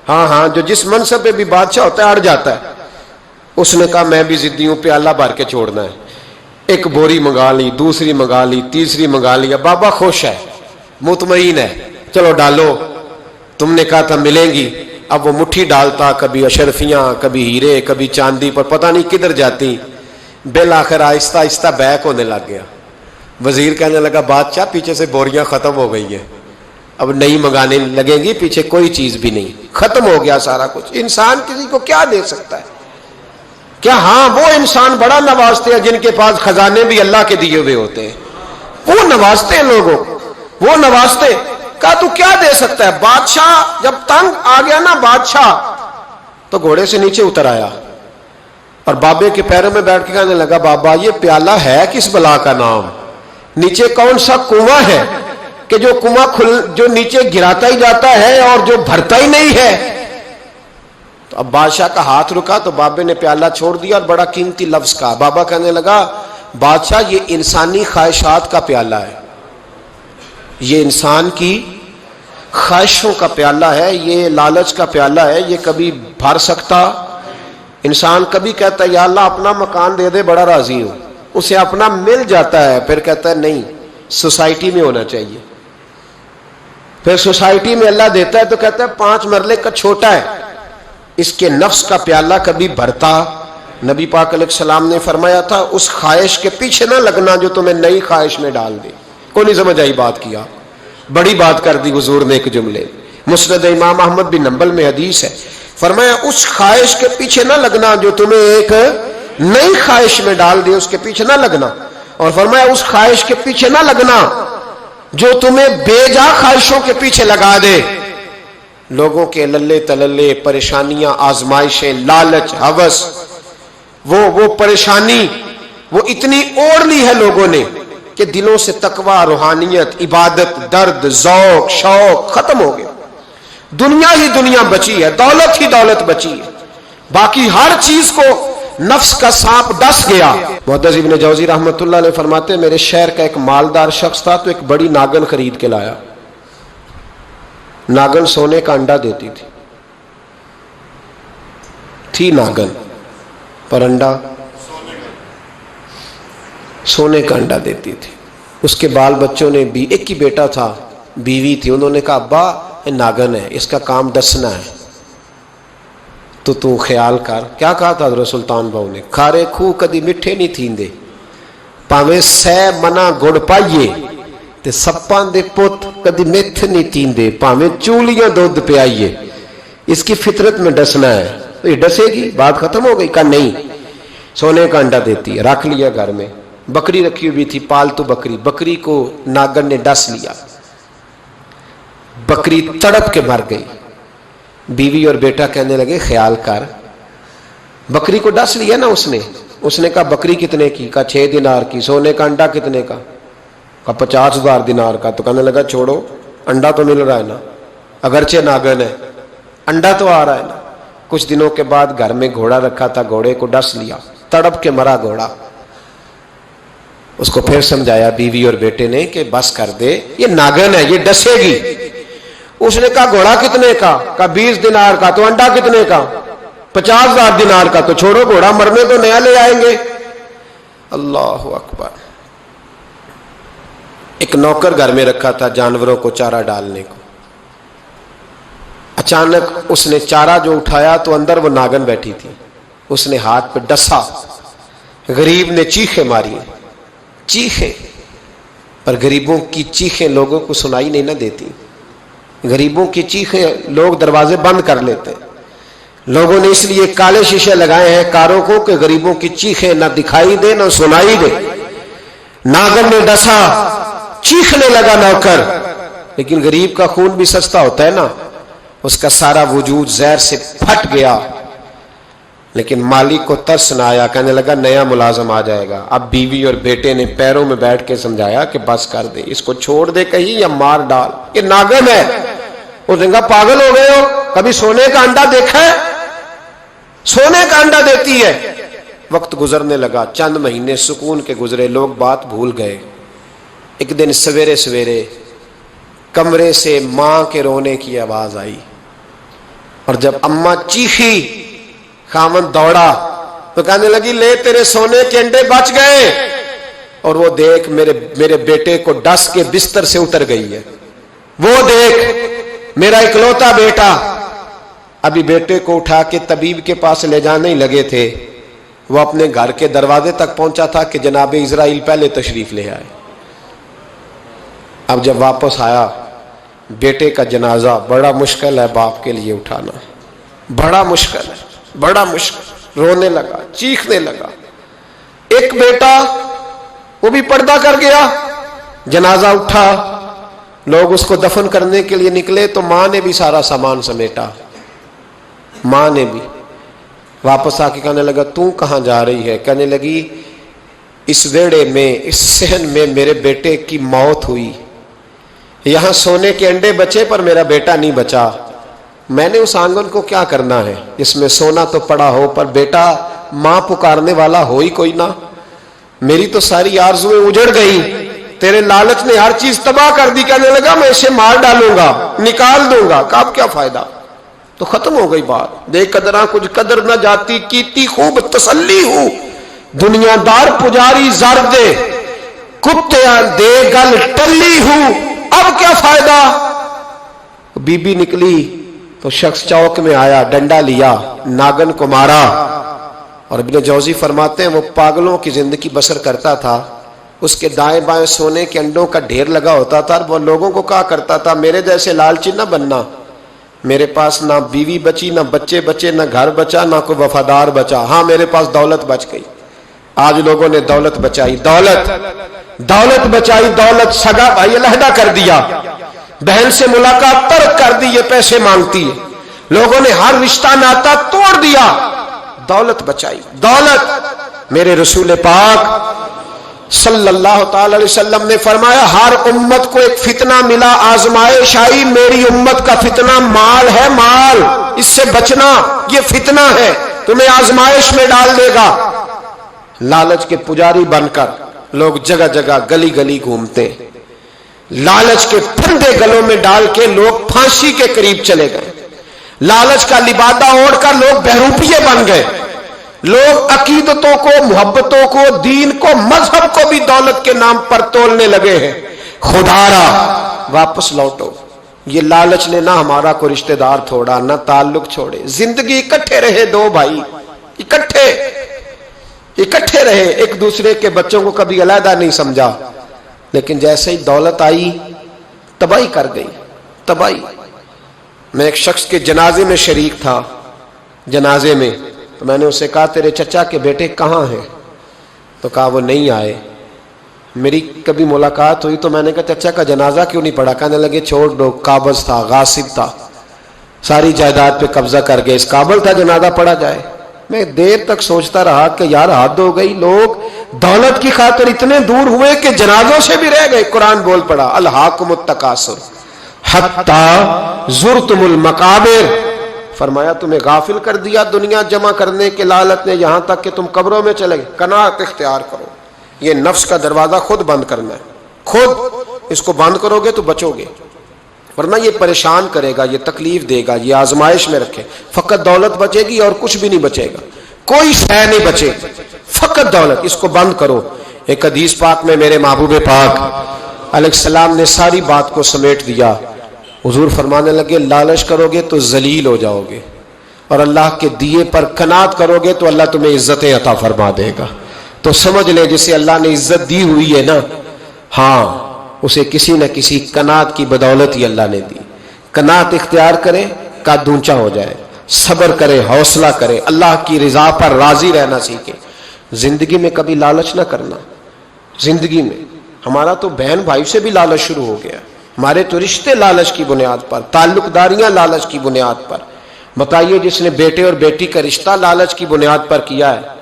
S2: ہاں جو جس منصب پہ بھی بادشاہ ہوتا ہے اڑ جاتا ہے۔ اس نے کہا میں بھی ضدی ہوں، پیالہ بھر کے چھوڑنا ہے۔ ایک بوری منگا لی، دوسری منگا لی، تیسری منگا لی۔ بابا خوش ہے، مطمئن ہے، چلو ڈالو، تم نے کہا تھا ملیں گی۔ اب وہ مٹھی ڈالتا، کبھی اشرفیاں، کبھی ہیرے، کبھی چاندی، پر پتہ نہیں کدھر جاتی۔ بالآخر آہستہ آہستہ بیک ہونے لگ گیا۔ وزیر کہنے لگا بادشاہ پیچھے سے بوریاں ختم ہو گئی ہیں، اب نئی منگانے لگیں گی، پیچھے کوئی چیز بھی نہیں، ختم ہو گیا سارا کچھ۔ انسان کسی کو کیا دے سکتا ہے؟ کیا ہاں وہ انسان بڑا نوازتے ہیں جن کے پاس خزانے بھی اللہ کے دیے ہوئے ہوتے ہیں، وہ نوازتے ہیں لوگوں، وہ نوازتے۔ کہا تو کیا دے سکتا ہے؟ بادشاہ جب تنگ آ گیا نا بادشاہ، تو گھوڑے سے نیچے اتر آیا اور بابے کے پیروں میں بیٹھ کے کہنے لگا بابا یہ پیالہ ہے کس بلا کا نام؟ نیچے کون سا کنواں ہے کہ جو کنواں جو نیچے گراتا ہی جاتا ہے اور جو بھرتا ہی نہیں ہے؟ تو اب بادشاہ کا ہاتھ رکا تو بابے نے پیالہ چھوڑ دیا اور بڑا قیمتی لفظ کہا۔ بابا کہنے لگا بادشاہ یہ انسانی خواہشات کا پیالہ ہے، یہ انسان کی خواہشوں کا پیالہ ہے، یہ لالچ کا پیالہ ہے، یہ کبھی بھر سکتا۔ انسان کبھی کہتا ہے یا اللہ اپنا مکان دے دے بڑا راضی ہوں، اسے اپنا مل جاتا ہے، پھر کہتا ہے نہیں سوسائٹی میں ہونا چاہیے، پھر سوسائٹی میں اللہ دیتا ہے تو کہتا ہے 5 مرلے کا چھوٹا ہے۔ اس کے نفس کا پیالہ کبھی بھرتا۔ نبی پاک علیہ السلام نے فرمایا تھا اس خواہش کے پیچھے نہ لگنا جو تمہیں نئی خواہش میں ڈال دے۔ کوئی نہیں سمجھ آئی بات کیا؟ بڑی بات کر دی حضور نے ایک جملے۔ مسند امام احمد بن حنبل میں حدیث ہے، فرمایا اس خواہش کے پیچھے نہ لگنا جو تمہیں ایک نئی خواہش میں ڈال دے، اس کے پیچھے نہ لگنا۔ اور فرمایا اس خواہش کے پیچھے نہ لگنا جو تمہیں بے جا خواہشوں کے پیچھے لگا دے۔ لوگوں کے للے تللے، پریشانیاں، آزمائشیں، لالچ، ہوس، وہ پریشانی وہ اتنی اوڑھ لی ہے لوگوں نے کہ دلوں سے تقوی، روحانیت، عبادت، درد، ذوق، شوق ختم ہو گیا۔ دنیا ہی دنیا بچی ہے، دولت ہی دولت بچی ہے، باقی ہر چیز کو نفس کا سانپ ڈس گیا۔ محدث ابن جوزی رحمۃ اللہ علیہ فرماتے ہیں میرے شہر کا ایک مالدار شخص تھا تو ایک بڑی ناگن خرید کے لایا۔ ناگن سونے کا انڈا دیتی تھی ناگن، پر انڈا سونے کا انڈا دیتی تھی۔ اس کے بال بچوں نے بھی، ایک ہی بیٹا تھا، بیوی تھی، انہوں نے کہا ابا یہ ناگن ہے، اس کا کام ڈسنا ہے، تو خیال کر. کیا کہا تھا حضرت سلطان بہو نے؟ کھارے خوہ کدی مٹھے نہیں تھیندے پاویں سہ منا گڑ پائیے تے سپاں دے پت کدی میتھ نہیں تیندے پاویں چولیاں دودھ پیائیے. اس کی فطرت میں ڈسنا ہے. تو یہ ڈسے گی؟ بات ختم ہو گئی. کہا نہیں، سونے کا انڈا دیتی ہے. رکھ لیا گھر میں. بکری رکھی ہوئی تھی، پالتو بکری. بکری کو ناگن نے ڈس لیا، بکری تڑپ کے مر گئی. بیوی اور بیٹا کہنے لگے خیال کر، بکری کو ڈس لیا نا اس نے کہا بکری کتنے کی؟ کہا 6 دینار کی. سونے کا انڈا کتنے کا؟ کہا 50,000 دینار کا. تو کہنے لگا چھوڑو، انڈا تو مل رہا ہے نا، اگرچہ ناگن ہے انڈا تو آ رہا ہے نا. کچھ دنوں کے بعد گھر میں گھوڑا رکھا تھا، گھوڑے کو ڈس لیا، تڑپ کے مرا گھوڑا. اس کو پھر سمجھایا بیوی اور بیٹے نے کہ بس کر دے، یہ ناگن ہے، یہ ڈسے گی. اس نے کہا گھوڑا کتنے کا؟ کہا 20 دینار کا. تو انڈا کتنے کا؟ 50,000 دینار کا. تو چھوڑو، گھوڑا مرنے تو نیا لے آئیں گے. اللہ اکبر. ایک نوکر گھر میں رکھا تھا جانوروں کو چارہ ڈالنے کو. اچانک اس نے چارہ جو اٹھایا تو اندر وہ ناگن بیٹھی تھی. اس نے ہاتھ پہ ڈسا، غریب نے چیخیں ماری، چیخیں. پر غریبوں کی چیخیں لوگوں کو سنائی نہیں نہ دیتی. غریبوں کی چیخیں لوگ دروازے بند کر لیتے. لوگوں نے اس لیے کالے شیشے لگائے ہیں کاروں کو کہ غریبوں کی چیخیں نہ دکھائی دے نہ سنائی دے. ناگن نے ڈسا، چیخنے لگا نوکر. لیکن غریب کا خون بھی سستا ہوتا ہے نا. اس کا سارا وجود زہر سے پھٹ گیا. لیکن مالک کو ترس نہ آیا، کہنے لگا نیا ملازم آ جائے گا. اب بیوی اور بیٹے نے پیروں میں بیٹھ کے سمجھایا کہ بس کر دے، اس کو چھوڑ دے کہیں یا مار ڈال، یہ ناگن ہے. اس نے کہا پاگل ہو گئے ہو، کبھی سونے کا انڈا دیکھا ہے؟ سونے کا انڈا دیتی ہے. وقت گزرنے لگا، چند مہینے سکون کے گزرے، لوگ بات بھول گئے. ایک دن سویرے سویرے کمرے سے ماں کے رونے کی آواز آئی، اور جب اماں چیخی خامن دوڑا تو کہنے لگی لے تیرے سونے کے انڈے بچ گئے. اور وہ دیکھ میرے بیٹے کو ڈس کے بستر سے اتر گئی ہے. وہ دیکھ میرا اکلوتا بیٹا. ابھی بیٹے کو اٹھا کے طبیب کے پاس لے جانے ہی لگے تھے، وہ اپنے گھر کے دروازے تک پہنچا تھا کہ جناب اسرائیل پہلے تشریف لے آئے. اب جب واپس آیا، بیٹے کا جنازہ بڑا مشکل ہے باپ کے لیے اٹھانا، بڑا مشکل ہے، بڑا مشکل. رونے لگا، چیخنے لگا. ایک بیٹا وہ بھی پردہ کر گیا. جنازہ اٹھا، لوگ اس کو دفن کرنے کے لیے نکلے تو ماں نے بھی سارا سامان سمیٹا. ماں نے بھی واپس آ کے کہنے لگا تو کہاں جا رہی ہے؟ کہنے لگی اس ویڑے میں، اس صحن میں میرے بیٹے کی موت ہوئی. یہاں سونے کے انڈے بچے پر میرا بیٹا نہیں بچا. میں نے اس آنگن کو کیا کرنا ہے جس میں سونا تو پڑا ہو پر بیٹا ماں پکارنے والا ہو ہی کوئی نہ. میری تو ساری آرزویں اجڑ گئی، تیرے لالچ نے ہر چیز تباہ کر دی. کہنے لگا میں اسے مار ڈالوں گا، نکال دوں گا. کہ اب کیا فائدہ؟ تو ختم ہو گئی بات. دے قدراں کچھ قدر نہ جاتی، کیتی خوب تسلی ہوں دنیا دار پجاری زر دے، کتیاں دے گل ٹلی ہوں اب کیا فائدہ. بی بی نکلی تو شخص چوک میں آیا، ڈنڈا لیا، ناگن کو مارا. اور ابن جوزی فرماتے ہیں وہ پاگلوں کی زندگی بسر کرتا تھا. اس کے دائیں بائیں سونے کے انڈوں کا ڈھیر لگا ہوتا تھا. وہ لوگوں کو کہا کرتا تھا میرے جیسے لالچی نہ بننا، میرے پاس نہ بیوی بچی، نہ بچے بچے، نہ گھر بچا، نہ کوئی وفادار بچا. ہاں میرے پاس دولت بچ گئی. آج لوگوں نے دولت بچائی، دولت بچائی، دولت سگا بھائی علیحدہ کر دیا، بہن سے ملاقات ترک کر دی، یہ پیسے مانگتی ہے. لوگوں نے ہر رشتہ ناتا توڑ دیا، دولت بچائی. دولت میرے رسول پاک صلی اللہ تعالی علیہ وسلم نے فرمایا ہر امت کو ایک فتنہ ملا، آزمائش آئی. میری امت کا فتنہ مال ہے، مال، اس سے بچنا، یہ فتنہ ہے، تمہیں آزمائش میں ڈال دے گا. لالچ کے پجاری بن کر لوگ جگہ جگہ گلی گلی گھومتے، لالچ کے پھندے گلوں میں ڈال کے لوگ پھانسی کے قریب چلے گئے. لالچ کا لبادہ اوڑھ کر لوگ بہروپیے بن گئے. لوگ عقیدتوں کو، محبتوں کو، دین کو، مذہب کو بھی دولت کے نام پر تولنے لگے ہیں. خدا را واپس لوٹو، یہ لالچ نے نہ ہمارا کوئی رشتہ دار چھوڑا نہ تعلق چھوڑے. زندگی اکٹھے رہے دو بھائی, اکٹھے رہے, ایک دوسرے کے بچوں کو کبھی علیحدہ نہیں سمجھا. لیکن جیسے ہی دولت آئی تباہی کر گئی, تباہی. میں ایک شخص کے جنازے میں شریک تھا, جنازے میں, تو میں نے اسے کہا تیرے چچا کے بیٹے کہاں ہیں؟ تو کہا وہ نہیں آئے. میری کبھی ملاقات ہوئی تو میں نے کہا چچا کا جنازہ کیوں نہیں پڑھا؟ کہنے لگے چھوڑ دو, قابض تھا, غاصب تھا, ساری جائیداد پہ قبضہ کر گئے, اس قابل تھا جنازہ پڑھا جائے. میں دیر تک سوچتا رہا کہ یار حد ہو گئی, لوگ دولت کی خاطر اتنے دور ہوئے کہ جنازوں سے بھی رہ گئے. قرآن بول پڑا الہاکم التکاثر حتی زرتم المقابر, فرمایا تمہیں غافل کر دیا دنیا جمع کرنے کے لالچ نے یہاں تک کہ تم قبروں میں چلے گئے. قناعت اختیار کرو. یہ نفس کا دروازہ خود بند کرنا ہے, خود اس کو بند کرو گے تو بچو گے, ورنہ یہ پریشان کرے گا, یہ تکلیف دے گا, یہ آزمائش میں رکھے. فقط دولت بچے گی اور کچھ بھی نہیں بچے گا, کوئی شے نہیں بچے گی, فقط دولت. اس کو بند کرو. ایک حدیث پاک میں میرے محبوب پاک علیہ السلام نے ساری بات کو سمیٹ دیا. حضور فرمانے لگے لالچ کرو گے تو ذلیل ہو جاؤ گے, اور اللہ کے دیے پر قناعت کرو گے تو اللہ تمہیں عزتیں عطا فرما دے گا. تو سمجھ لے جسے اللہ نے عزت دی ہوئی ہے نا, ہاں اسے کسی نہ کسی قناعت کی بدولت ہی اللہ نے دی. قناعت اختیار کرے, قد اونچا ہو جائے, صبر کرے, حوصلہ کرے, اللہ کی رضا پر راضی رہنا سیکھے. زندگی میں کبھی لالچ نہ کرنا. زندگی میں ہمارا تو بہن بھائی سے بھی لالچ شروع ہو گیا, ہمارے تو رشتے لالچ کی بنیاد پر, تعلق داریاں لالچ کی بنیاد پر. بتائیے جس نے بیٹے اور بیٹی کا رشتہ لالچ کی بنیاد پر کیا ہے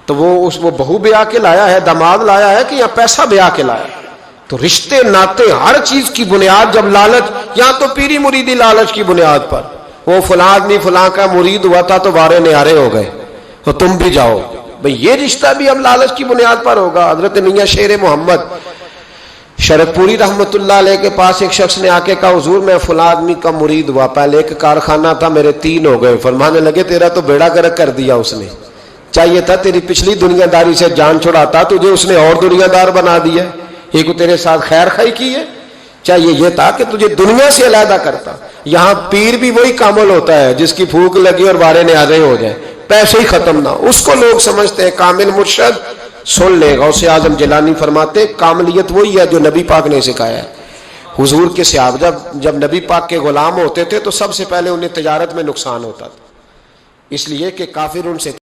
S2: تو وہ بہو بیاہ کے لایا ہے, داماد لایا ہے کہ یا پیسہ بیاہ کے لایا ہے؟ تو رشتے ناتے ہر چیز کی بنیاد جب لالچ, یا تو پیری مریدی لالچ کی بنیاد پر, وہ فلاں آدمی فلاں کا مرید ہوا تھا تو وارے نیارے ہو گئے تو تم بھی جاؤ. بھئی یہ رشتہ بھی اب لالچ کی بنیاد پر ہوگا. حضرت میاں شیر محمد شرک پوری رحمت اللہ علیہ کے پاس ایک شخص نے آ کے کہا حضور میں فلاں آدمی کا مرید ہوا, پہلے ایک کارخانہ تھا میرے 3 ہو گئے. فرمانے لگے تیرا تو بیڑا گرک کر دیا اس نے, چاہیے تھا تیری پچھلی دنیا داری سے جان چھڑاتا, تجھے اس نے اور دنیا دار بنا دیا. ایک تیرے ساتھ خیر خائی کی ہے, چاہیے یہ تھا کہ تجھے دنیا سے علیحدہ کرتا. یہاں پیر بھی وہی کامل ہوتا ہے جس کی پھونک لگی اور بارے نیازے ہو جائے, پیسے ہی ختم نہ. اس کو لوگ سمجھتے ہیں کامل مرشد. سن لے, غوث اعظم جیلانی فرماتے کاملیت وہی ہے جو نبی پاک نے سکھایا ہے. حضور کے صحابہ جب نبی پاک کے غلام ہوتے تھے تو سب سے پہلے انہیں تجارت میں نقصان ہوتا تھا, اس لیے کہ کافر ان سے